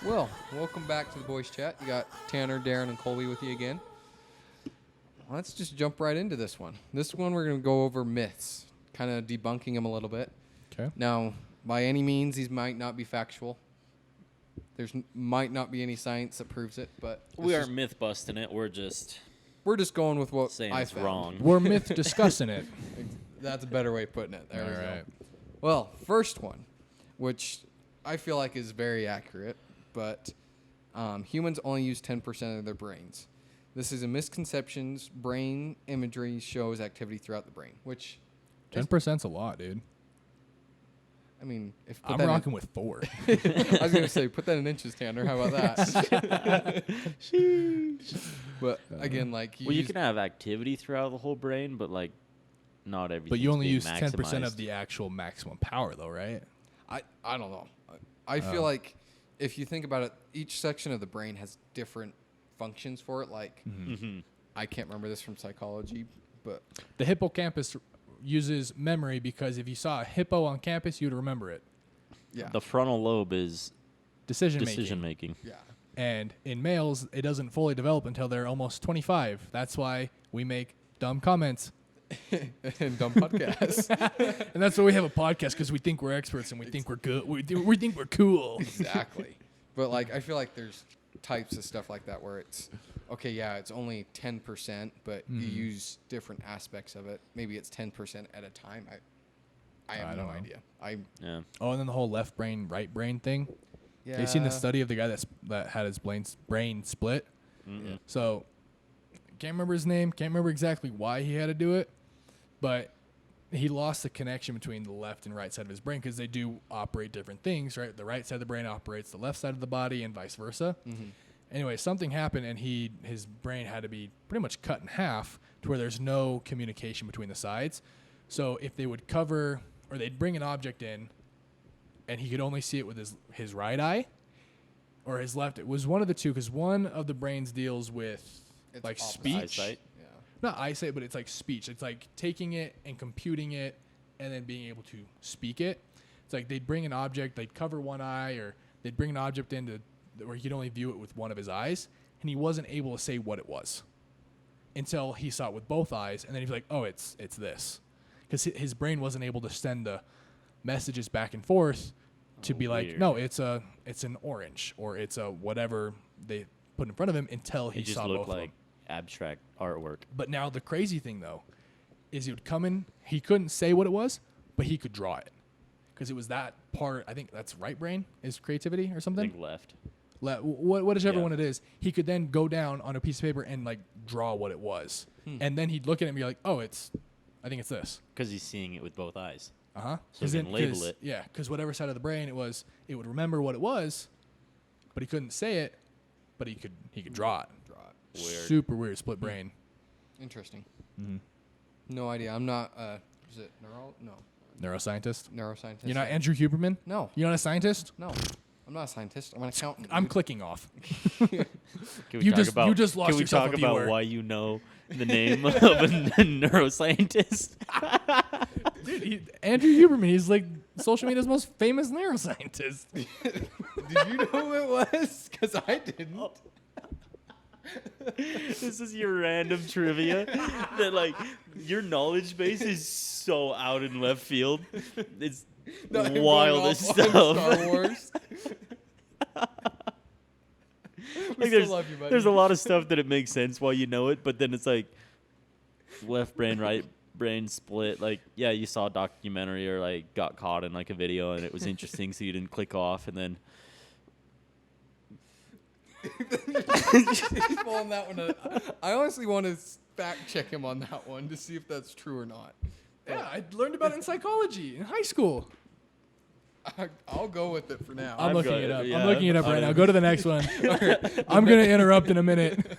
Well, welcome back to the Boys Chat. You got Tanner, Darren, and Colby with you again. Let's just jump right into this one. This one we're going to go over myths, kind of debunking them a little bit. Okay. Now, by any means, these might not be factual. Might not be any science that proves it, but We are myth busting it. We're just going with what saying I it's found. wrong. We're myth discussing it. That's a better way of putting it. There we All go. right. Well, first one, which I feel like is very accurate, but humans only use 10% of their brains. This is a misconceptions. Brain imagery shows activity throughout the brain, which 10%'s a lot, dude. I mean, if I'm rocking with 4. I was gonna say put that in inches, Tanner. How about that? But again, like You can have activity throughout the whole brain, but like not everything. But you only use 10% of the actual maximum power, though, right? I don't know. I feel like if you think about it, each section of the brain has different functions for it. Like I can't remember this from psychology, but The hippocampus uses memory because if you saw a hippo on campus, you'd remember it. yeah, The frontal lobe is Decision making. yeah. And in males, it doesn't fully develop until they're almost 25. That's why we make dumb comments. And dumb podcasts. And that's why we have a podcast, because we think we're experts and we think we're good. We think we're cool. Exactly. But like I feel like there's types of stuff like that where it's okay, yeah, it's only 10%, but you use different aspects of it. Maybe it's 10% at a time. I have no don't know. idea. Yeah. Oh, and then the whole left brain, right brain thing. Yeah. You seen the study of the guy that had his brain split? Yeah. So, can't remember his name. Can't remember exactly why he had to do it, but he lost the connection between the left and right side of his brain because they do operate different things, right? The right side of the brain operates the left side of the body, and vice versa. Anyway, something happened, and his brain had to be pretty much cut in half to where there's no communication between the sides. So if they would cover, or they'd bring an object in, and he could only see it with his right eye or his left. It was one of the two, because one of the brains deals with It's like opposite. speech. Eyesight. Yeah. Not eyesight, but it's like speech. It's like taking it and computing it and then being able to speak it. It's like they'd bring an object, they'd cover one eye, or they'd bring an object into where he could only view it with one of his eyes, and he wasn't able to say what it was until he saw it with both eyes, and then he's like, oh, it's this. Because his brain wasn't able to send the messages back and forth to be like, weird. no, it's an orange, or it's a whatever they put in front of him until he It just saw looked both of them. like abstract artwork. But now the crazy thing, though, is he would come in, he couldn't say what it was, but he could draw it. Because it was that part, I think that's right brain is creativity or I something. think left. Whichever Yeah. one it is, he could then go down on a piece of paper and like draw what it was. And then he'd look at it and be like, oh, I think it's this. Because he's seeing it with both eyes. Uh-huh. So he can label it. Yeah, because whatever side of the brain it was, it would remember what it was, but he couldn't say it, but he could draw it. Draw it. Weird. Super weird split brain. Interesting. No idea. I'm not. Is it Neuroscientist. neuroscientist? You're not Andrew Huberman? No. You're not a scientist? No. I'm not a scientist. I'm an accountant. I'm dude. clicking off. Can we You talk just- about, you just lost Can we yourself talk a about viewer. why you know the name of a neuroscientist? Dude, Andrew Huberman, he's like social media's most famous neuroscientist. Did you know who it was? Because I didn't. This is your random trivia that like your knowledge base is so out in left field. It's No, I'm going wildest off on stuff. Star Wars. Like still love you, buddy. there's a lot of stuff that it makes sense while you know it, but then it's like left brain, right brain split. Like, yeah, you saw a documentary or like got caught in like a video and it was interesting, so you didn't click off, and then He's pulling that one up. I honestly want to fact check him on that one to see if that's true or not. Yeah, I learned about it in psychology in high school. I'll go with it for now. I'm I've looking got it it, up. yeah. I'm looking it up I right now. am. Go to the next one. I'm going to interrupt in a minute.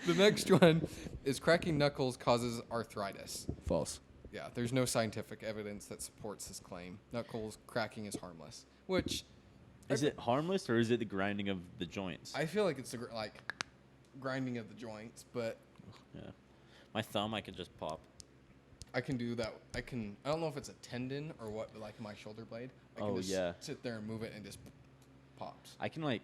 The next one is cracking knuckles causes arthritis. False. Yeah, there's no scientific evidence that supports this claim. Knuckles cracking is harmless, which is it harmless or is it the grinding of the joints? I feel like it's the grinding of the joints, but Yeah, my thumb I could just pop. I can do that. I don't know if it's a tendon or what, but like my shoulder blade. I can Oh, just yeah. sit there and move it and just pops. I can like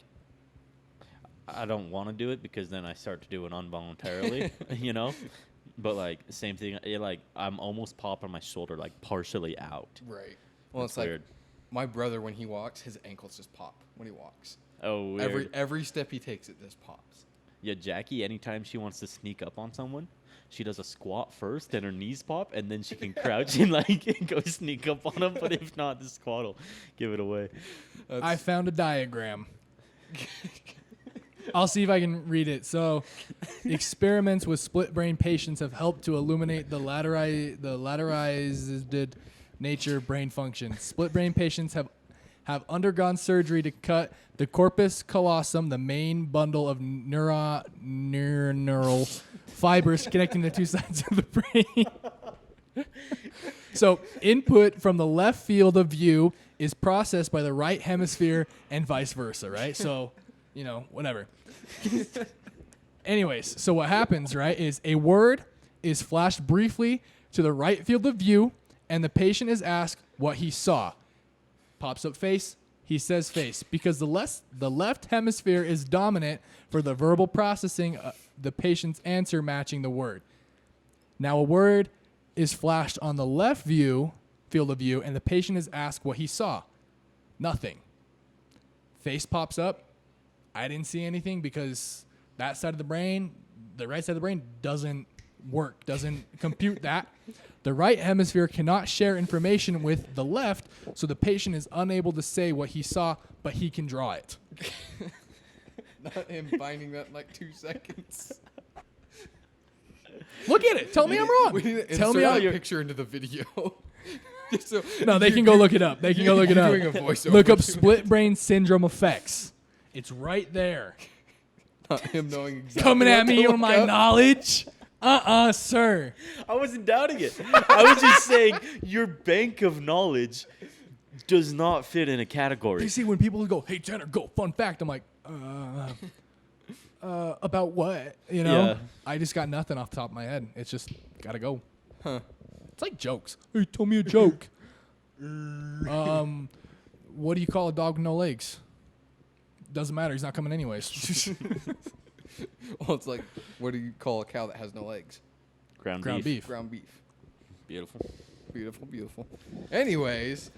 I don't want to do it because then I start to do it involuntarily, you know? But, like, same thing. Like, I'm almost popping my shoulder, like, partially out. Right. Well, That's it's like weird. my brother, when he walks, his ankles just pop when he walks. Oh, weird. Every step he takes, it just pops. Yeah, Jackie, anytime she wants to sneak up on someone, she does a squat first, then her knees pop, and then she can crouch and, like, go sneak up on them. But if not, the squat will give it away. I found a diagram. I'll see if I can read it. So, experiments with split brain patients have helped to illuminate the lateralized nature of brain function. Split brain patients have undergone surgery to cut the corpus callosum, the main bundle of neural fibers connecting the two sides of the brain. So, input from the left field of view is processed by the right hemisphere and vice versa, right? So, you know, whatever. Anyways, so what happens, right, is a word is flashed briefly to the right field of view, and the patient is asked what he saw. Pops up face, he says face, because the left hemisphere is dominant for the verbal processing, the patient's answer matching the word. Now a word is flashed on the left field of view, and the patient is asked what he saw. Nothing. Face pops up. I didn't see anything because that side of the brain, the right side of the brain doesn't work, doesn't compute that. The right hemisphere cannot share information with the left, so the patient is unable to say what he saw, but he can draw it. Not him finding that in like 2 seconds. Look at it. Tell me I'm wrong. We need to Tell me insert I'm a picture into the video. Just so No, they can go look it up. They can go look it up. Doing a voiceover Look up to split brain syndrome effects. It's right there. Not him knowing exactly. Coming what at to me look with my up. knowledge? Sir. I wasn't doubting it. I was just saying your bank of knowledge does not fit in a category. You see, when people go, "Hey, Tanner, go, fun fact," I'm like, about what? You know? Yeah. I just got nothing off the top of my head. It's just, gotta go. Huh. It's like jokes. Hey, tell me a joke. What do you call a dog with no legs? Doesn't matter. He's not coming anyways. Well, it's like, what do you call a cow that has no legs? Ground Ground beef. beef. Ground beef. Beautiful. Beautiful, beautiful. Anyways,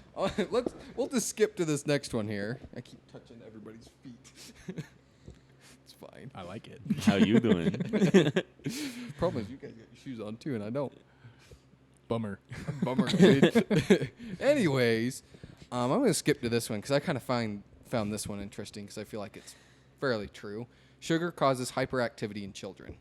we'll just skip to this next one here. I keep touching everybody's feet. It's fine. I like it. How you doing? Problem is, you guys got your shoes on too, and I don't. Bummer. Bummer, dude. Anyways, I'm going to skip to this one because I kind of found this one interesting because I feel like it's fairly true. Sugar causes hyperactivity in children.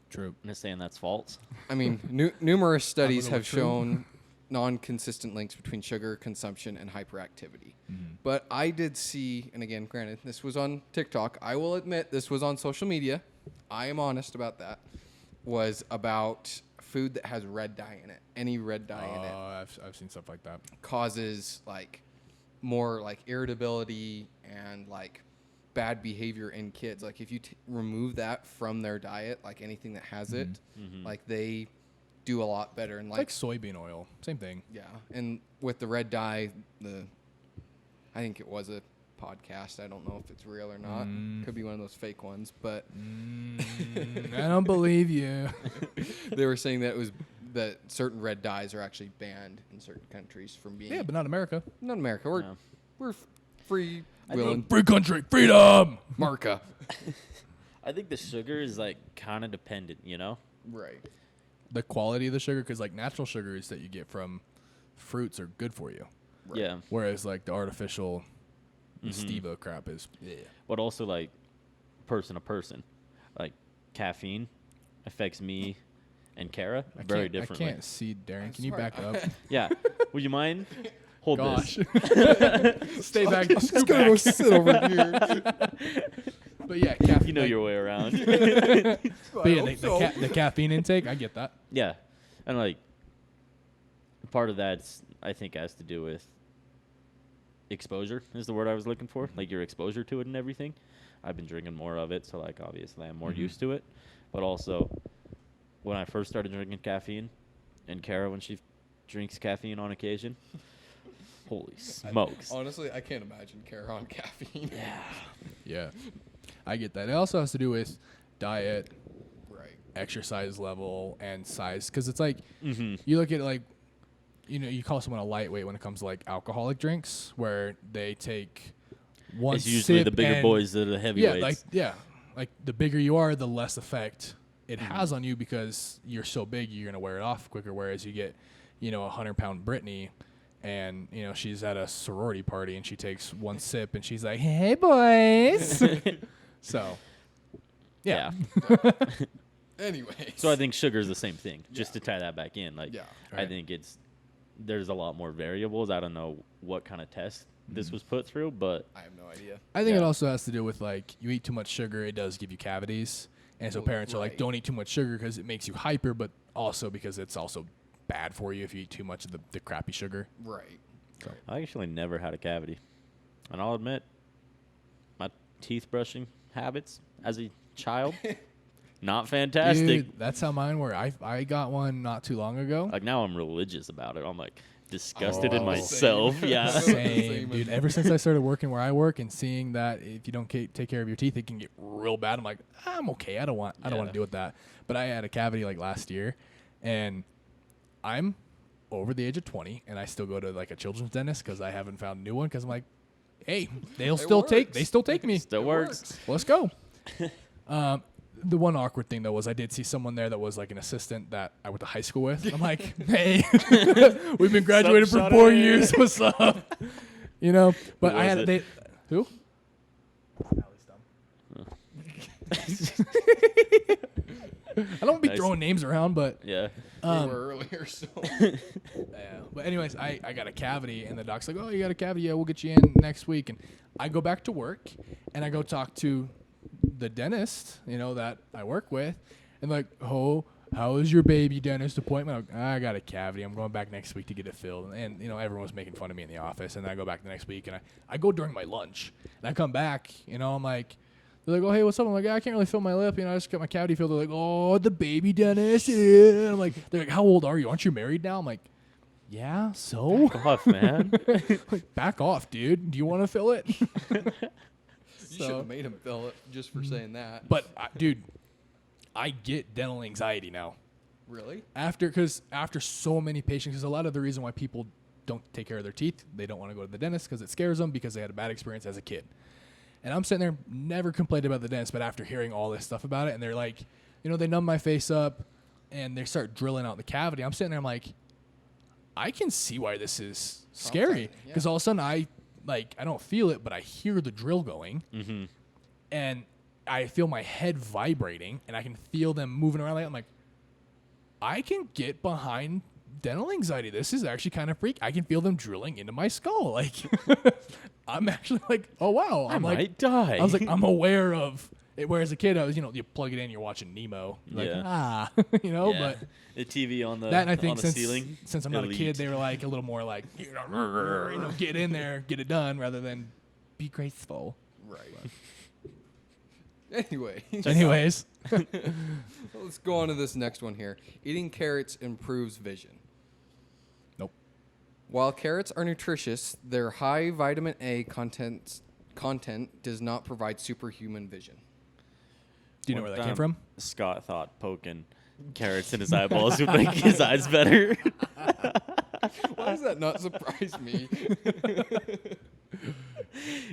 True. I'm just saying that's false. I mean, numerous studies know have what's true. shown non-consistent links between sugar consumption and hyperactivity. Mm-hmm. But I did see, and again, granted, this was on TikTok. I will admit this was on social media. I am honest about that. Was about food that has red dye in it. Any red dye in it I've seen stuff like that. causes like more like irritability and like bad behavior in kids. Like if you remove that from their diet, like anything that has it, like they do a lot better. And It's like soybean oil. Same thing. yeah, and with the red dye, I think it was a podcast. I don't know if it's real or not. Could be one of those fake ones, but I don't believe you. they were saying that that certain red dyes are actually banned in certain countries from being. Yeah, but not America. Not America. We're free willing. Free country. Freedom. Marca. I think the sugar is like kind of dependent, you know? Right. The quality of the sugar, because like natural sugars that you get from fruits are good for you. Right. Yeah. Whereas like the artificial stevia crap is. Yeah. But also like person to person. Like caffeine affects me and Kara very differently. I can't see Darren. Can you sorry. back up? Yeah. Would you mind? Hold Gosh. this. Stay back. I'm just gonna go sit over here. But yeah, caffeine. You know your way around. But yeah, the caffeine intake, I get that. Yeah. And like part of that's I think has to do with exposure is the word I was looking for. Like your exposure to it and everything. I've been drinking more of it, so like obviously I'm more used to it. But also when I first started drinking caffeine and Kara when she drinks caffeine on occasion, Holy smokes. Honestly, I can't imagine Kara on caffeine. Yeah, I get that. It also has to do with diet, Right. exercise level, and size. Because it's like Mm-hmm. you look at like, you call someone a lightweight when it comes to like alcoholic drinks, where they take one It's usually sip the bigger and- boys that are the heavyweights. like the bigger you are, the less effect it has on you because you're so big, you're gonna wear it off quicker. Whereas you get, 100-pound Brittany, and she's at a sorority party and she takes one sip and she's like, "Hey boys," so yeah. Anyway. So I think sugar is the same thing. Just to tie that back in, like Yeah. I Right. think there's a lot more variables. I don't know what kind of test this was put through, but I have no idea. I think it Yeah. also has to do with like you eat too much sugar, it does give you cavities, and so Well, parents are like, right. "Don't eat too much sugar because it makes you hyper," but also because it's also bad for you if you eat too much of the crappy sugar. Right. I actually never had a cavity. And I'll admit, my teeth brushing habits as a child, not fantastic. Dude, that's how mine were. I got one not too long ago. Like now I'm religious about it. I'm like disgusted in Oh. myself. Same. Yeah. Same, dude. Ever since I started working where I work and seeing that if you don't take care of your teeth, it can get real bad. I'm like, I'm okay. I don't want to Yeah. deal with that. But I had a cavity like last year, and I'm over the age of 20, and I still go to like a children's dentist because I haven't found a new one. Because I'm like, hey, they still take me. Still works. Let's go. The one awkward thing though was I did see someone there that was like an assistant that I went to high school with. I'm like, hey, we've been graduated for 4 years. What's up? But I was had it? they who? I don't want to be Nice. throwing names around, but Yeah. We were earlier, so. yeah. But anyways, I got a cavity, and the doc's like, "Oh, you got a cavity? Yeah, we'll get you in next week." And I go back to work, and I go talk to the dentist, that I work with, and like, "Oh, how was your baby dentist appointment?" I'm like, I got a cavity. I'm going back next week to get it filled. And everyone was making fun of me in the office, and then I go back the next week, and I go during my lunch, and I come back, I'm like. They're like, "Oh, hey, what's up?" I'm like, "I can't really feel my lip. I just got my cavity filled." They're like, "Oh, the baby dentist." And I'm like, they're like, "How old are you? Aren't you married now?" I'm like, "Yeah, so?" Back off, man. Like, back off, dude. Do you want to fill it? You should have made him fill it just for saying that. But, dude, I get dental anxiety now. Really? Because after so many patients, because a lot of the reason why people don't take care of their teeth, they don't want to go to the dentist because it scares them because they had a bad experience as a kid. And I'm sitting there, never complained about the dentist, but after hearing all this stuff about it, and they're like, they numb my face up, and they start drilling out the cavity. I'm sitting there, I'm like, I can see why this is scary. Yeah. Because all of a sudden, I don't feel it, but I hear the drill going, Mm-hmm. and I feel my head vibrating, and I can feel them moving around. I'm like, I can get behind dental anxiety. This is actually kind of freak. I can feel them drilling into my skull. Like, I'm actually like, oh wow. I I'm like, might die. I was like, I'm aware of it. Whereas a kid, I was, you plug it in, you're watching Nemo. You're Yeah. like, yeah. but the TV on the that, and I on think the ceiling. since I'm not Elite. a kid, they were like a little more like, get in there, get it done, rather than be graceful. Right. Anyway. Anyways, Let's go on to this next one here. Eating carrots improves vision. nope. While carrots are nutritious, their high vitamin A content does not provide superhuman vision. Do you know One where that came time, from? Scott thought poking carrots in his eyeballs would make his eyes better. Why does that not surprise me?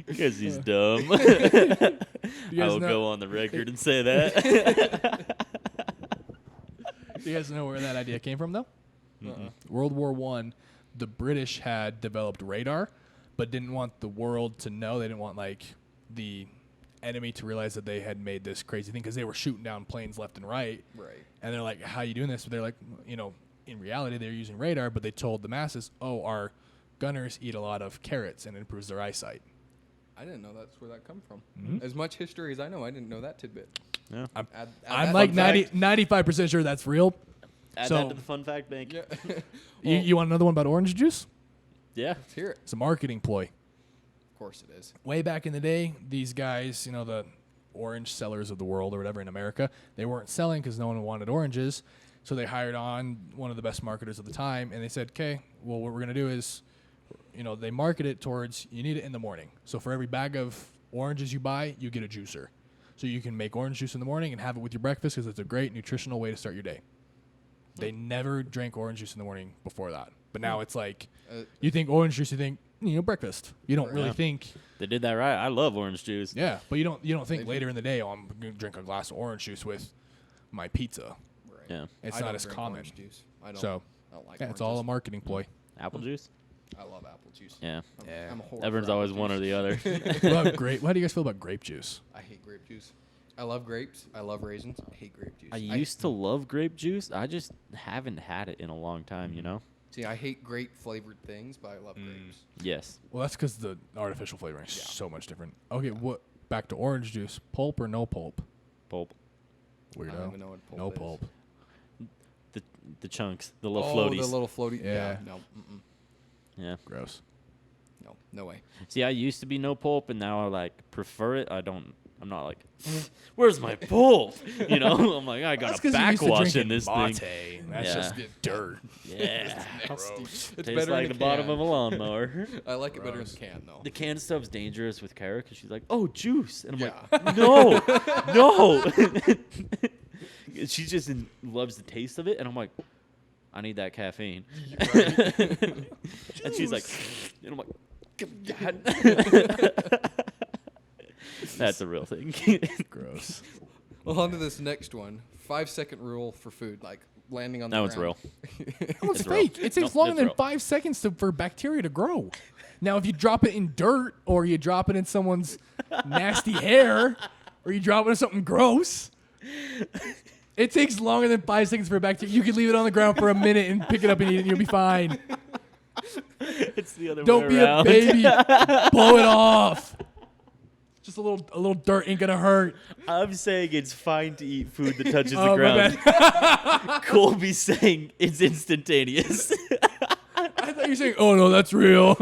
Because he's dumb. You I guys will know- go on the record and say that. Do you guys know where that idea came from, though? Uh-uh. World War I, the British had developed radar, but didn't want the world to know. They didn't want, the enemy to realize that they had made this crazy thing because they were shooting down planes left and right. Right. And they're like, how are you doing this? But they're like, in reality, they're using radar, but they told the masses, oh, our gunners eat a lot of carrots and it improves their eyesight. I didn't know that's where that come from. Mhm. As much history as I know, I didn't know that tidbit. Yeah. Add I'm that like fun fact. 95% sure that's real. Add So- that to the fun fact bank. Yeah. You want another one about orange juice? Yeah. Let's hear it. It's a marketing ploy. Of course it is. Way back in the day, these guys, the orange sellers of the world or whatever in America, they weren't selling because no one wanted oranges. So they hired on one of the best marketers of the time, and they said, okay, well, what we're going to do is, they market it towards you need it in the morning. So for every bag of oranges you buy, you get a juicer. So you can make orange juice in the morning and have it with your breakfast because it's a great nutritional way to start your day. They never drank orange juice in the morning before that. But now it's like, you think orange juice, you think, breakfast. You don't really think. They did that right. I love orange juice. Yeah, but you don't think later in the day, I'm going to drink a glass of orange juice with my pizza. Right. Yeah. It's I not don't as drink common. orange juice. I don't like It's all a oranges. marketing ploy. Apple juice? I love apple juice. Yeah. I'm a whore Everyone's for always apple one or juice. the other. How do you guys feel about grape juice? I hate grape juice. I love grapes. I love raisins. I hate grape juice. I used to love grape juice. I just haven't had it in a long time, you know? See, I hate grape flavored things, but I love grapes. Yes. Well, that's because the artificial flavoring is so much different. Okay, back to orange juice. Pulp or no pulp? Pulp. Weirdo. I don't even know what pulp no is. pulp. The chunks. The little Oh, floaties. the little floaty. Yeah. No. Mm-mm. Yeah. Gross. No way. See, I used to be no pulp, and now I prefer it. I'm not like, where's my pulp? You know, I'm like, I got a backwash in this mate. thing. That's Yeah. just dirt. Yeah. It's Tastes better like in a the bottom can. of a lawnmower. I like it better in Gross. the can though. The can stuff's dangerous with Kara because she's like, oh, juice. And I'm Yeah. like, no, no. She just loves the taste of it. And I'm like, I need that caffeine. And she's like, and I'm like, God. That's a real thing. Gross. Well, on to this next one. 5-second rule for food, like landing on the No, ground. it's real. No, it's It's real. fake. It takes Nope, longer it's than real. 5 seconds for bacteria to grow. Now, if you drop it in dirt or you drop it in someone's nasty hair or you drop it in something gross, it takes longer than 5 seconds for a bacteria. You can leave it on the ground for a minute and pick it up and eat it and you'll be fine. It's the other Don't way be around. a baby. Blow it off. Just a little dirt ain't gonna hurt. I'm saying it's fine to eat food that touches the Oh, my ground. bad. Colby's saying it's instantaneous. I thought you were saying, oh no, that's real.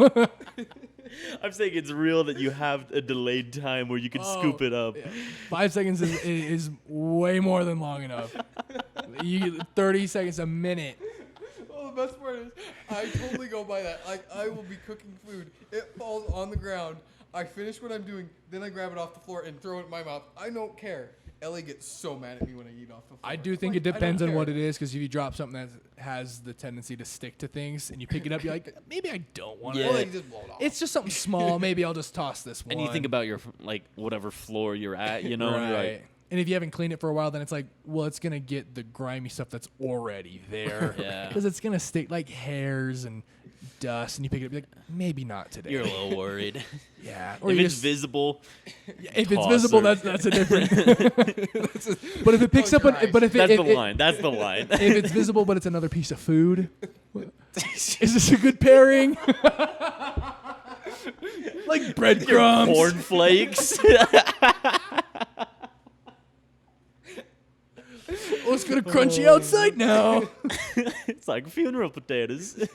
I'm saying it's real that you have a delayed time where you can scoop it up. 5 seconds is way more than long enough. 30 seconds a minute. Oh, the best part is, I totally go by that. Like, I will be cooking food. It falls on the ground. I finish what I'm doing. Then I grab it off the floor and throw it in my mouth. I don't care. Ellie gets so mad at me when I eat off the floor. I do think Like, it depends I on don't what care. it is, because if you drop something that has the tendency to stick to things and you pick it up, you're like, maybe I don't want Yeah. Well, to. then you just blow it off. It's just something small. Maybe I'll just toss this one. And you think about your, whatever floor you're at, you know? And you're right. like, And if you haven't cleaned it for a while, then it's like, well, it's going to get the grimy stuff that's already there. Yeah. Because it's going to stick like hairs and dust. And you pick it up, you're like, maybe not today. you're a little worried. Yeah. If it's visible, if it's toss visible, her. that's a different. But if it picks up, but if that's it, the if, line. That's the line. if it's visible, but it's another piece of food, is this a good pairing? Like breadcrumbs. Cornflakes. Oh, it's gonna crunchy outside now. It's like funeral potatoes.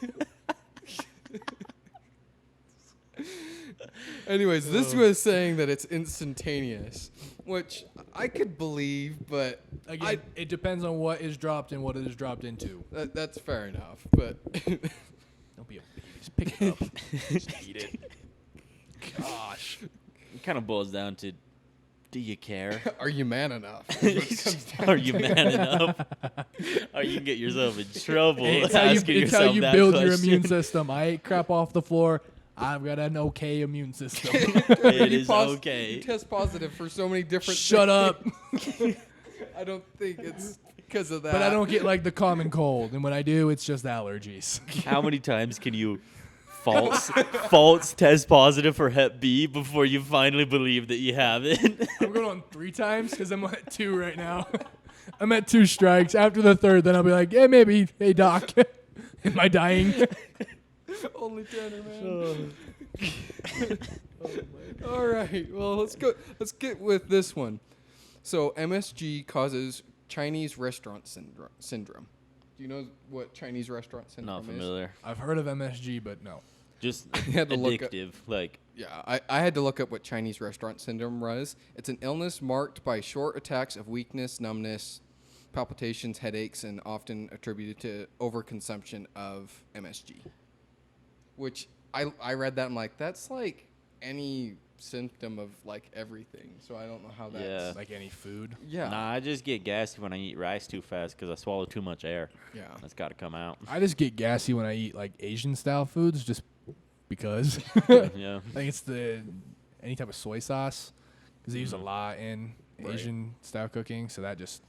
Anyways, this was saying that it's instantaneous, which I could believe, but Again, it depends on what is dropped and what it is dropped into. that's fair enough. But Don't be a baby. Just pick it up. Just eat it. Gosh. It kind of boils down to, do you care? are you man enough? That's what it comes down Are you to. man enough? Or you can get yourself in trouble It's asking how yourself you that build question. your immune system. I ate crap off the floor. I've got an okay immune system. It You is You okay. test positive for so many different. Shut up. I don't think it's because of that. But I don't get like the common cold. And when I do, it's just allergies. How many times can you false test positive for Hep B before you finally believe that you have it? I'm going on 3 times because I'm at 2 right now. I'm at 2 strikes. After the 3rd, then I'll be like, yeah, maybe. Hey, doc. Am I dying? Only Tanner, man. All right. Well, let's go. Let's get with this one. So MSG causes Chinese restaurant syndrome. Do you know what Chinese restaurant syndrome Not familiar. I've heard of MSG, but no. Just had to look up- addictive. Like, Yeah, I had to look up what Chinese restaurant syndrome was. It's an illness marked by short attacks of weakness, numbness, palpitations, headaches, and often attributed to overconsumption of MSG. Which I read that. I'm like, that's like any symptom of like everything. So I don't know how that's. Yeah. Like any food. Yeah. Nah, I just get gassy when I eat rice too fast because I swallow too much air. Yeah. That's got to come out. I just get gassy when I eat like Asian style foods, just because. Yeah. I think it's any type of soy sauce because they use a lot in Asian style cooking. So that just,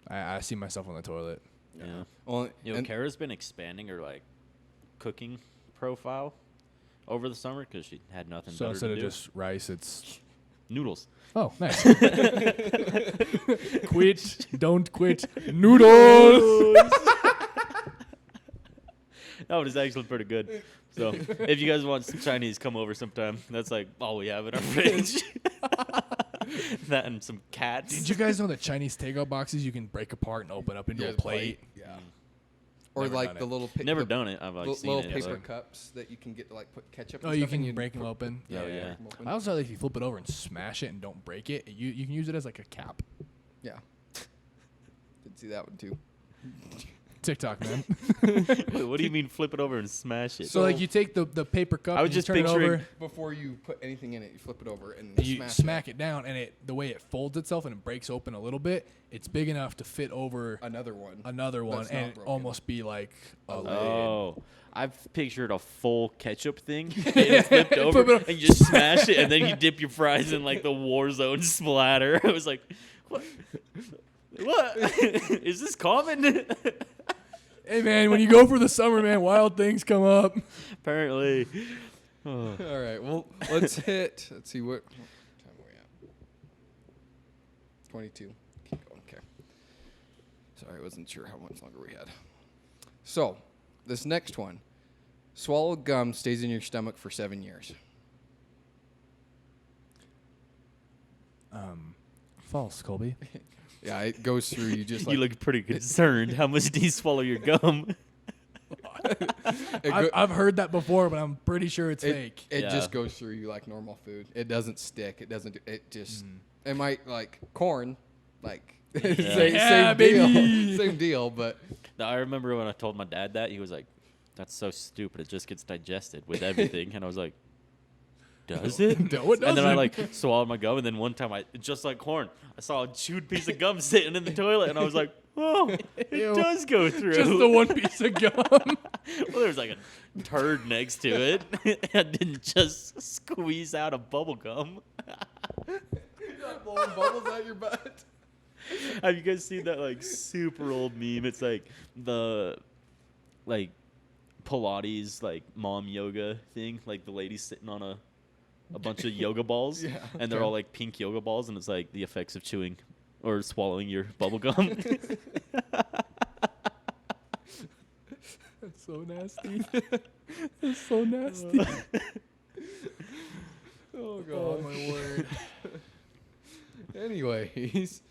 I see myself on the toilet. Yeah. Well, Yo, and- Kara's been expanding her like cooking profile over the summer because she had nothing So better instead to of do. just rice, it's Noodles. oh nice. Quit, don't quit, noodles. That one is actually pretty good. So if you guys want some Chinese, come over sometime. That's like all we have in our fridge. That and some cats. Did you guys know that Chinese takeout boxes you can break apart and open up into a the plate? Yeah. Or Never like done the it. little Never done it. I've like little, seen little it. paper but- cups that you can get to like put ketchup. Oh, and you stuff in, can break them open. Oh, yeah. break 'em open. I also like if you flip it over and smash it and don't break it, you can use it as like a cap. Yeah. Did see that one too. TikTok, man. Wait, what do you mean flip it over and smash it? So like you take the paper cup, I was and you just turn it picturing- over, Before you put anything in it, you flip it over and and you smash smack it down, and the way it folds itself and it breaks open a little bit, it's big enough to fit over another one. another one That's not and broken. almost be like a lid. Oh, I've pictured a full ketchup thing and it's flipped over Flip it and you just smash it and then you dip your fries in like the Warzone splatter. I was like, what? What? Is this common? Hey man, when you go for the summer, man, wild things come up. Apparently. Oh. All right. Well, let's hit. Let's see what time are we at. 22. Keep going. Okay. Sorry, I wasn't sure how much longer we had. So, this next one, swallowed gum stays in your stomach for 7 years. False, Colby. Yeah, it goes through you just like You look pretty concerned. How much do you swallow your gum? I've heard that before, but I'm pretty sure it's fake. It Yeah. just goes through you like normal food. It doesn't stick. It doesn't. It just. It might like corn, like same Yeah, deal. baby. Same deal. But No, I remember when I told my dad that, he was like, that's so stupid. It just gets digested with everything. And I was like, does it? No, it And then I doesn't. like swallowed my gum. And then one time, just like corn, I saw a chewed piece of gum sitting in the toilet. And I was like, oh, it Ew. does go through. Just the one piece of gum. Well, there was like a turd next to it. I didn't just squeeze out a bubble gum. blowing bubbles out your butt. Have you guys seen that like super old meme? It's like the like Pilates like mom yoga thing, like the lady sitting on a bunch of yoga balls, Yeah. and they're all like pink yoga balls, and it's like the effects of chewing or swallowing your bubble gum. That's so nasty. That's so nasty. Oh god. Oh my word. Anyways,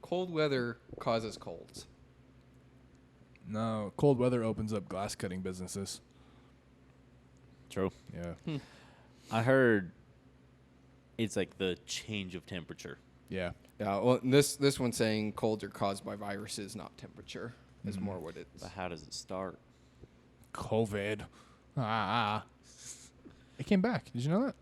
cold weather causes colds. No, cold weather opens up glass cutting businesses. True. Yeah. I heard it's like the change of temperature. Yeah. Yeah. Well, this one's saying colds are caused by viruses, not temperature. Is more what it's. But how does it start? COVID. It came back. Did you know that?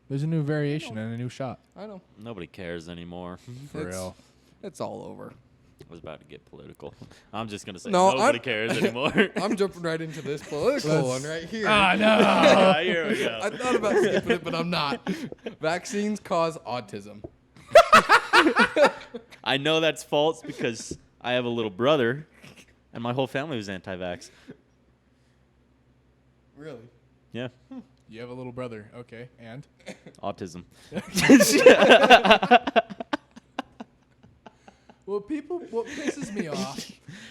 There's a new variation and a new shot. I know. Nobody cares anymore. For It's- real. It's all over. I was about to get political. I'm just gonna say No, nobody I'm- cares anymore. I'm jumping right into this political one right here. No. Here we go. I thought about skipping it, but I'm not. Vaccines cause autism. I know that's false because I have a little brother, and my whole family was anti-vax. Really? Yeah, You have a little brother. Okay. And? autism. What pisses me off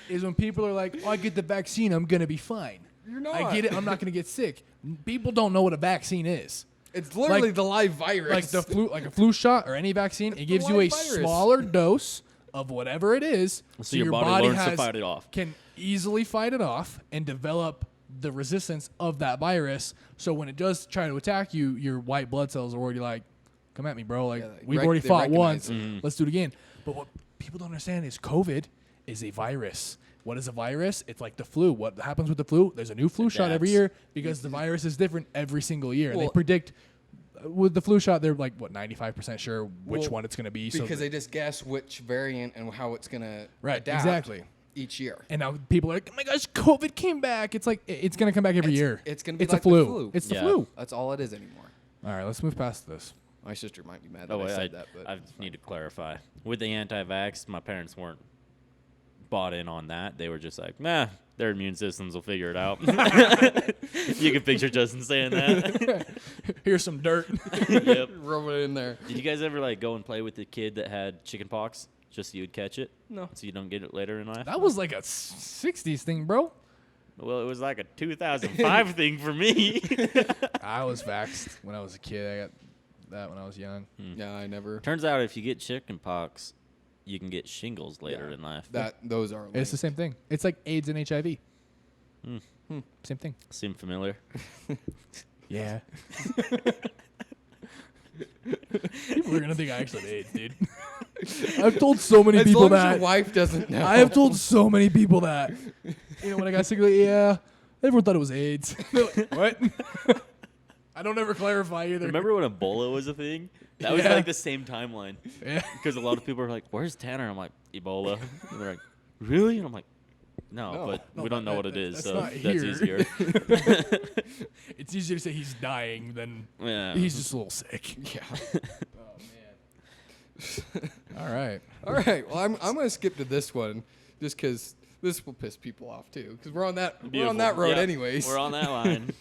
is when people are like, oh, I get the vaccine, I'm going to be fine. You're not. I get it, I'm not going to get sick. People don't know what a vaccine is. It's literally Like- the live virus. Like the flu, like a flu shot or any vaccine, it gives you a live virus. smaller dose of whatever it is, So your body learns to fight it off. can easily fight it off and develop the resistance of that virus. So when it does try to attack you, your white blood cells are already like, "Come at me, bro! Like Yeah, they we've already they fought recognize once, it. let's do it again." But what people don't understand is COVID is a virus. What is a virus? It's like the flu. What happens with the flu? There's a new flu shot every Adapts. year because the virus is different every single year. And they Well- predict with the flu shot, they're like, what, 95% sure which Well, one it's going to be. Because so they just guess which variant and how it's gonna Right, adapt exactly. each year. And now people are like, oh my gosh, COVID came back. It's like, it's going to come back every year. It's gonna be It's like a flu. the flu. It's the Yeah. flu. That's all it is anymore. All right, let's move past this. My sister might be mad that Oh, I wait, said that, but I need to clarify. With the anti-vax, my parents weren't bought in on that. They were just like, nah, their immune systems will figure it out. You can picture Justin saying that. Here's some dirt. Yep. rub it in there. Did you guys ever like go and play with the kid that had chicken pox just so you'd catch it? No. So you don't get it later in life? That was like a 60s thing, bro. Well, it was like a 2005 thing for me. I was vaxxed when I was a kid. I got that when I was young. Yeah, I never. Turns out if you get chicken pox, you can get shingles later Yeah. in life. Those are. It's the linked. same thing. It's like AIDS and HIV. Same thing. Seem familiar? Yeah. People are gonna think I actually have AIDS, dude. I've told so many As people long as that. your wife doesn't know. I have told so many people that. You know, when I got sick, like, yeah, everyone thought it was AIDS. They're like, what? I don't ever clarify either. Remember when Ebola was a thing? That was Yeah. like the same timeline. Yeah. Because a lot of people are like, "Where's Tanner?" I'm like, "Ebola." And they're like, "Really?" And I'm like, "No, No. but No, we don't know what that- it is, that's so not that's here." easier." It's easier to say he's dying than Yeah. he's just a little sick. Yeah. All right. All right. Well, I'm gonna skip to this one just because this will piss people off too. Because we're on that road Yeah, anyways. We're on that line.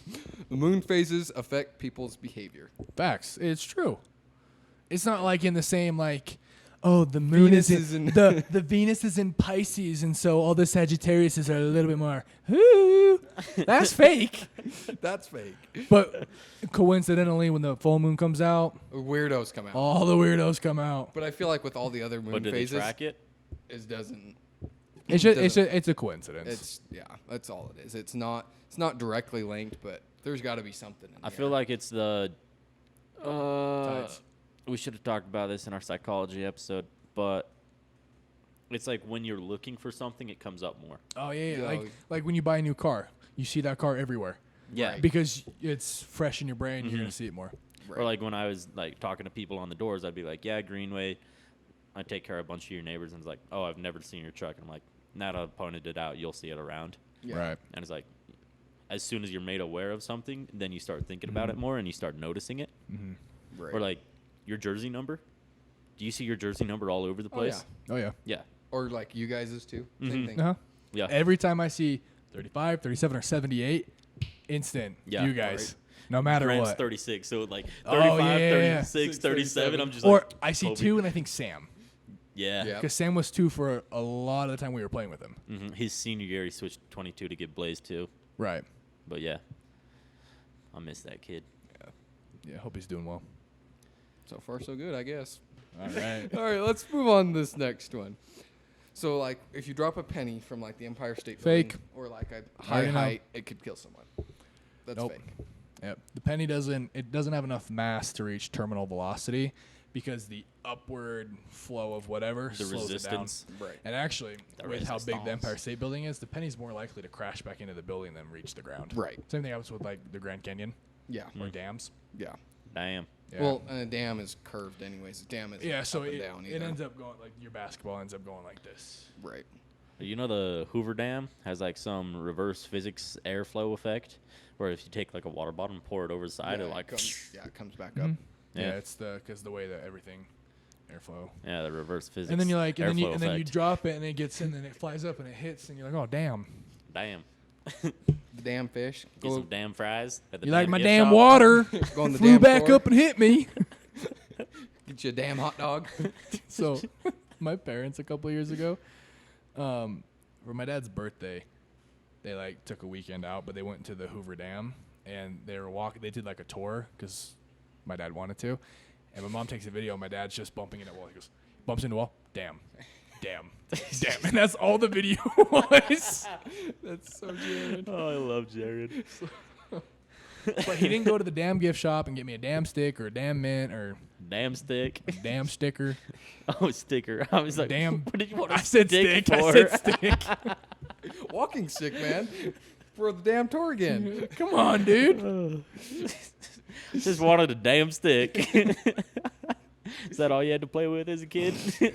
The moon phases affect people's behavior. Facts. It's true. It's not like in the same like, oh, the moon Venus is is in in- the Venus is in Pisces, and so all the Sagittariuses are a little bit more. Ooh, that's fake. That's fake. But coincidentally, when the full moon comes out, Weirdos come out. all the weirdos come out. But I feel like with all the other moon But did they phases, track it? it doesn't. It's a coincidence. It's that's all it is. It's not directly linked, but there's got to be something. In I there. feel like it's the. Tides. We should have talked about this in our psychology episode, but it's like when you're looking for something, it comes up more. Oh yeah, Yeah. like when you buy a new car, you see that car everywhere Yeah. Right. because it's fresh in your brain. You're gonna see it more. Right. Or like when I was like talking to people on the doors, I'd be like, "Yeah, Greenway, I take care of a bunch of your neighbors," and it's like, "Oh, I've never seen your truck." And I'm like, "Now that I've pointed it out, you'll see it around." Yeah. Right. And it's like, as soon as you're made aware of something, then you start thinking about it more and you start noticing it. Right. Or like your jersey number. Do you see your jersey number all over the place? Oh yeah. Yeah. Or like you guys' too. Same Mhm. thing. Uh-huh. Yeah. Every time I see 35, 37, or 78, instant. Yeah. You guys. No matter Grant's what. 36, so like Oh, 35, yeah, yeah, yeah. 36, 37. I'm just Or like, I see Kobe. 2 and I think Sam. Yeah. Yeah. Because Sam was 2 for a lot of the time we were playing with him. His senior year, he switched to 22 to get Blaze too. Right. But yeah, I miss that kid. Yeah, hope he's doing well. So far, so good, I guess. All right. All right, let's move on to this next one. So, like, if you drop a penny from like the Empire State Building Fake. or like a high Already know. height, it could kill someone. That's Nope. fake. Yep. The penny doesn't have enough mass to reach terminal velocity because the upward flow of whatever The slows resistance. it down. Right. And actually, The with how big the resistance. Empire State Building is, the penny's more likely to crash back into the building than reach the ground. Right. Same thing happens with like the Grand Canyon Yeah. or dams. Yeah. Damn. Yeah. Well, and a dam is curved anyways. A dam is yeah, so up and it, down it either. ends up going like your basketball ends up going like this. Right. You know the Hoover Dam has like some reverse physics airflow effect, where if you take like a water bottle and pour it over the side, it like it comes back up. Yeah, Yeah. it's because the way that everything airflow. yeah, the reverse physics. And then you're like, and then you effect. drop it and it gets in and it flies up and it hits and you're like, oh damn. Damn. The damn fish. Get some damn fries. At the You like damn my gift damn shop. water? Go on the Flew damn back store, up and hit me. Get you a damn hot dog. So, my parents a couple years ago, for my dad's birthday, they like took a weekend out, but they went to the Hoover Dam and they were walking. They did like a tour because my dad wanted to, and my mom takes a video. My dad's just bumping into a wall. He goes, bumps into a wall. Damn, damn, damn, and that's all the video was. That's so Jared. Oh, I love Jared. But he didn't go to the damn gift shop and get me a damn stick or a damn mint or Damn stick. a damn sticker. Oh, sticker. I was like, Damn. what did you want I said stick. for? I said stick. Walking stick, man. For the damn tour again. Come on, dude. Just wanted a damn stick. Is that all you had to play with as a kid? As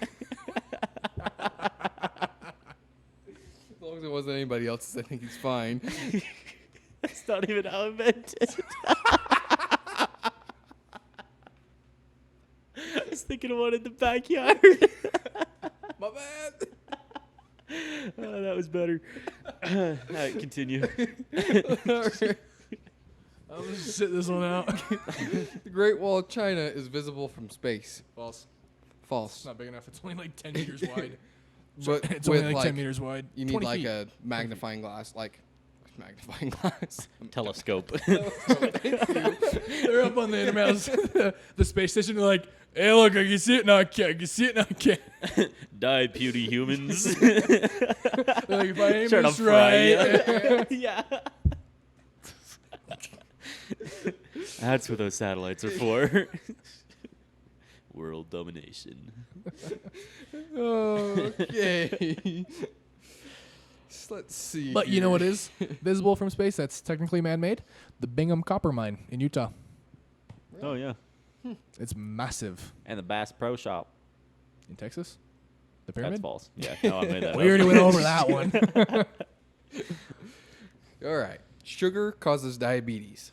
long as it wasn't anybody else's, I think he's fine. That's not even how I meant it. I was thinking of one in the backyard. My bad. Oh, that was better. All right, continue. I'll just sit this one out. The Great Wall of China is visible from space. False. It's False. not big enough. It's only like 10 meters wide. But It's with only like 10 meters wide. You need 20 like feet. a magnifying glass, magnifying glass. Telescope. They're up on the international the space station. They're like, hey, look, I can see it now. I can't. I can see it now. I can't. Die, puny humans. They're like, if I aim Trying to this fry right. you. Yeah. That's what those satellites are for. World domination. Okay. Let's see. But you know here. what is visible from space that's technically man-made? The Bingham Copper Mine in Utah. Oh, yeah. It's massive. And the Bass Pro Shop. In Texas? The That's pyramid? false. Yeah, no, I made that We up. already went over that one. All right. Sugar causes diabetes.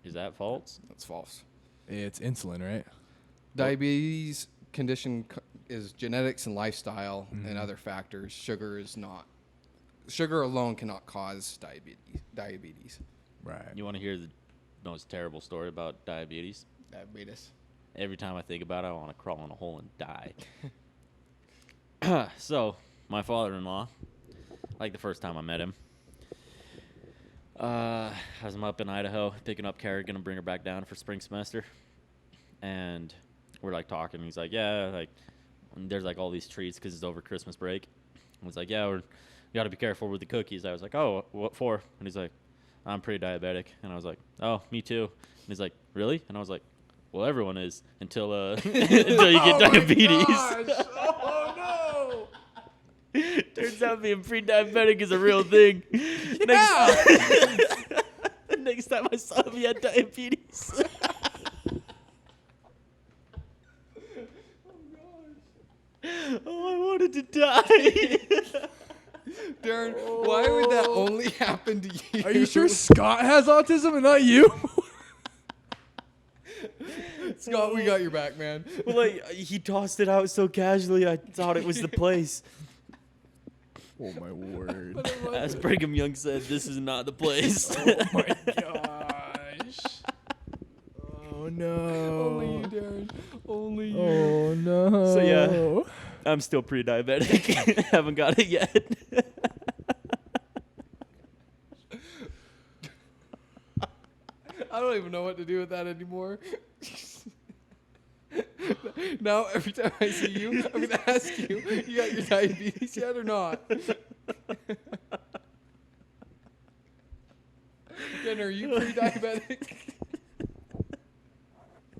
Is that false? That's false. It's insulin, right? Diabetes condition is genetics and lifestyle and other factors. Sugar is not. Sugar alone cannot cause diabetes. Right. You want to hear the most terrible story about diabetes? Diabetes. Every time I think about it, I want to crawl in a hole and die. So, my father-in-law, like the first time I met him, I was up in Idaho picking up Kara, gonna bring her back down for spring semester, and we're like talking. He's like, "Yeah, like there's like all these treats because it's over Christmas break." I was like, "Yeah, we got to be careful with the cookies." I was like, "Oh, what for?" And he's like, "I'm pretty diabetic," and I was like, "Oh, me too." And he's like, "Really?" And I was like, "Well, everyone is until until you get diabetes." Oh, no. Turns out being pre-diabetic is a real thing. Next time I saw him, he had diabetes. Oh, I wanted to die. Darren, why would that only happen to you? Are you sure Scott has autism and not you? Scott, we got your back, man. Well, like, he tossed it out so casually, I thought it was the place. Oh, my word. As Brigham Young said, this is not the place. Oh, my gosh. Oh, no. Only you, Darren. Only you. Oh, no. So, yeah. I'm still pre-diabetic. Haven't got it yet. I don't even know what to do with that anymore. Now, every time I see you, I'm going to ask you, you got your diabetes yet or not? Jen, are you pre-diabetic?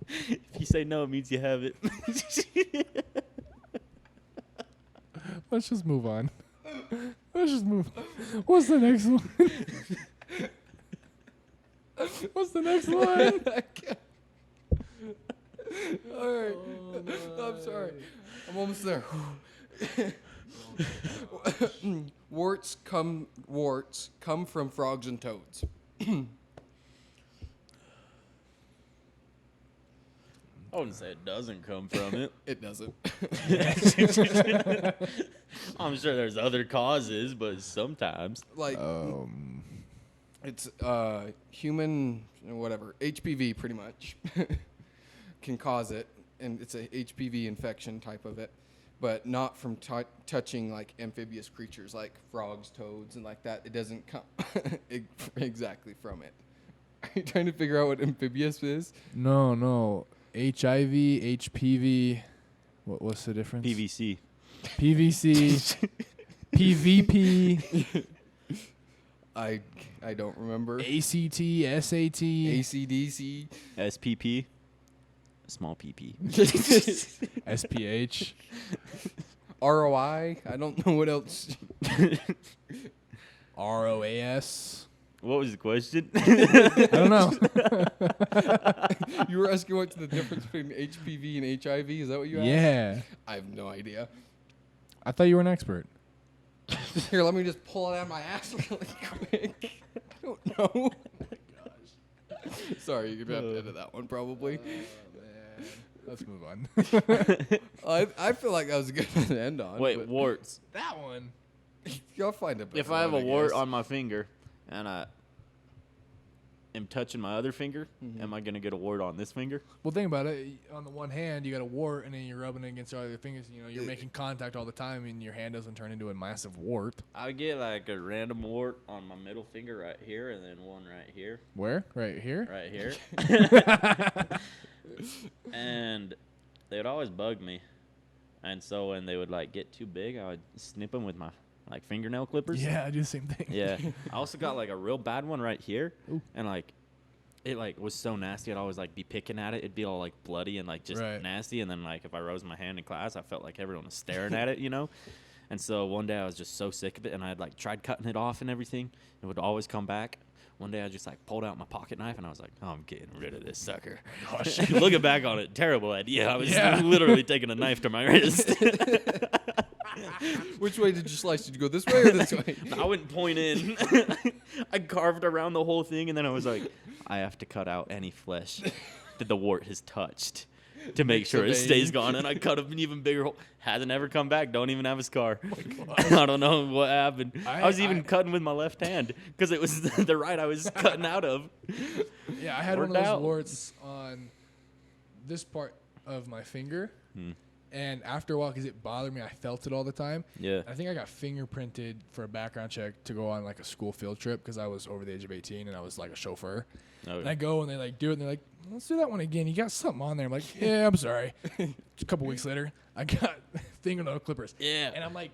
If you say no, it means you have it. Let's just move on. Let's just move on. What's the next one? What's the next one? All right. I'm sorry. I'm almost there. Warts come from frogs and toads. I wouldn't say it doesn't come from it. It doesn't. I'm sure there's other causes, but sometimes. Like it's human whatever HPV pretty much can cause it, and it's a HPV infection type of it, but not from touching like amphibious creatures like frogs, toads, and like that. It doesn't come exactly from it. Are you trying to figure out what amphibious is? No. HIV, HPV. What's the difference? PVC. PVC. PVP. I don't remember. ACT, SAT, ACDC. SPP. Small PP. SPH. ROI. I don't know what else. ROAS. What was the question? I don't know. You were asking what's the difference between HPV and HIV? Is that what you asked? Yeah. I have no idea. I thought you were an expert. Here, let me just pull it out of my ass really quick. I don't know. Sorry, you're going to have to edit that one probably. Man. Let's move on. I feel like that was a good one to end on. Wait, but warts. That one. You'll find it. If I have a wart on my finger and I am touching my other finger, am I going to get a wart on this finger? Well, think about it. On the one hand, you got a wart, and then you're rubbing it against all your fingers. You know, you're making contact all the time, and your hand doesn't turn into a massive wart. I get like a random wart on my middle finger right here, and then one right here. Where? Right here? Right here. And they would always bug me. And so when they would like get too big, I would snip them with my like fingernail clippers. Yeah, I do the same thing. Yeah. I also got like a real bad one right here. Ooh. And like it like was so nasty. I'd always like be picking at it. It'd be all like bloody and like just nasty. And then like if I rose my hand in class, I felt like everyone was staring at it, you know? And so one day I was just so sick of it, and I had like tried cutting it off and everything. It would always come back. One day I just like pulled out my pocket knife, and I was like, oh, I'm getting rid of this sucker. Gosh. Looking back on it, terrible idea. I was literally taking a knife to my wrist. Which way did you slice? Did you go this way or this way? I wouldn't point in. I carved around the whole thing, and then I was like, I have to cut out any flesh that the wart has touched to make sure it stays gone. And I cut up an even bigger hole. Hasn't ever come back. Don't even have a scar. I don't know what happened. I was even cutting with my left hand because it was the right I was cutting out of. Yeah, I had one of those warts on this part of my finger. And after a while, because it bothered me, I felt it all the time. Yeah. I think I got fingerprinted for a background check to go on like a school field trip because I was over the age of 18 and I was like a chauffeur. Oh, and I go and they like do it and they're like, let's do that one again. You got something on there. I'm like, yeah, I'm sorry. A couple weeks later, I got fingernail clippers. Yeah. And I'm like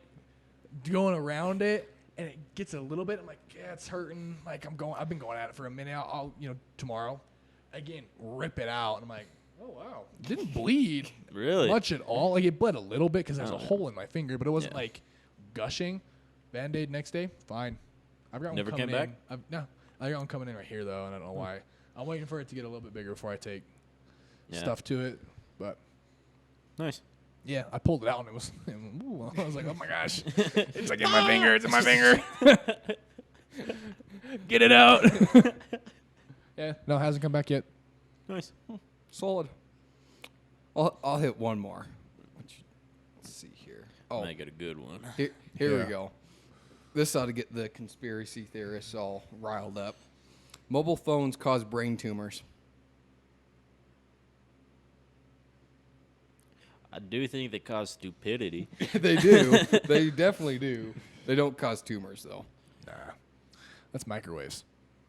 going around it and it gets a little bit. I'm like, yeah, it's hurting. Like I've been going at it for a minute. I'll tomorrow again, rip it out. And I'm like, oh, wow. It didn't bleed Really? much at all. Like, it bled a little bit because there's a hole in my finger, but it wasn't, like, gushing. Band-Aid next day, fine. I've got Never one coming came in. back? No. I got one coming in right here, though, and I don't know why. I'm waiting for it to get a little bit bigger before I take stuff to it. But, Nice. yeah, I pulled it out, and it was, ooh, I was like, oh, my gosh. It's like in my finger. It's in my finger. Get it out. Yeah, no, it hasn't come back yet. Nice. Solid. I'll hit one more. Let's see here. Oh, I get a good one. here we go. This ought to get the conspiracy theorists all riled up. Mobile phones cause brain tumors. I do think they cause stupidity. They do. They definitely do. They don't cause tumors, though. Nah. That's microwaves.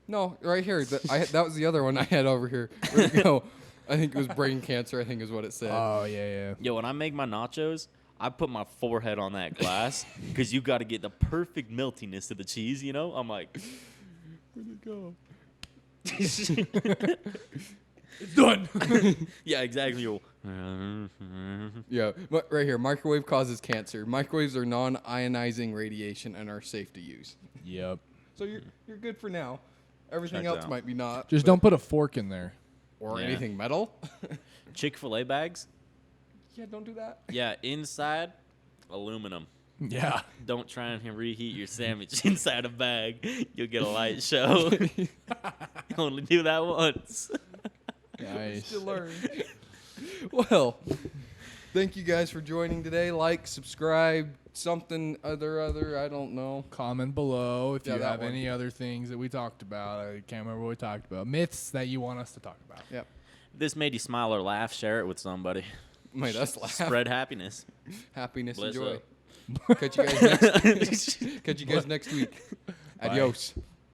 No, right here. That was the other one I had over here. Where'd it go? I think it was brain cancer, I think is what it said. Oh, yeah. Yo, when I make my nachos, I put my forehead on that glass because you got to get the perfect meltiness of the cheese, you know? I'm like, where'd it go? It's done. Yeah, exactly. Yeah, right here. Microwave causes cancer. Microwaves are non-ionizing radiation and are safe to use. Yep. So you're good for now. Everything Checks else out. might be not. Just don't put a fork in there. Or Yeah. anything metal. Chick-fil-A bags? Yeah, don't do that. Yeah, inside, aluminum. Yeah. Don't try and reheat your sandwich inside a bag. You'll get a light show. Only do that once. Nice. To learn. Well, thank you guys for joining today. Like, subscribe, something other. I don't know. Comment below if Yeah, you that have one. any other things that we talked about. I can't remember what we talked about. Myths that you want us to talk about. Yep. If this made you smile or laugh, share it with somebody. Made us laugh. Spread happiness. Happiness Bless and joy. up. Catch you guys next week. Bye. Adios.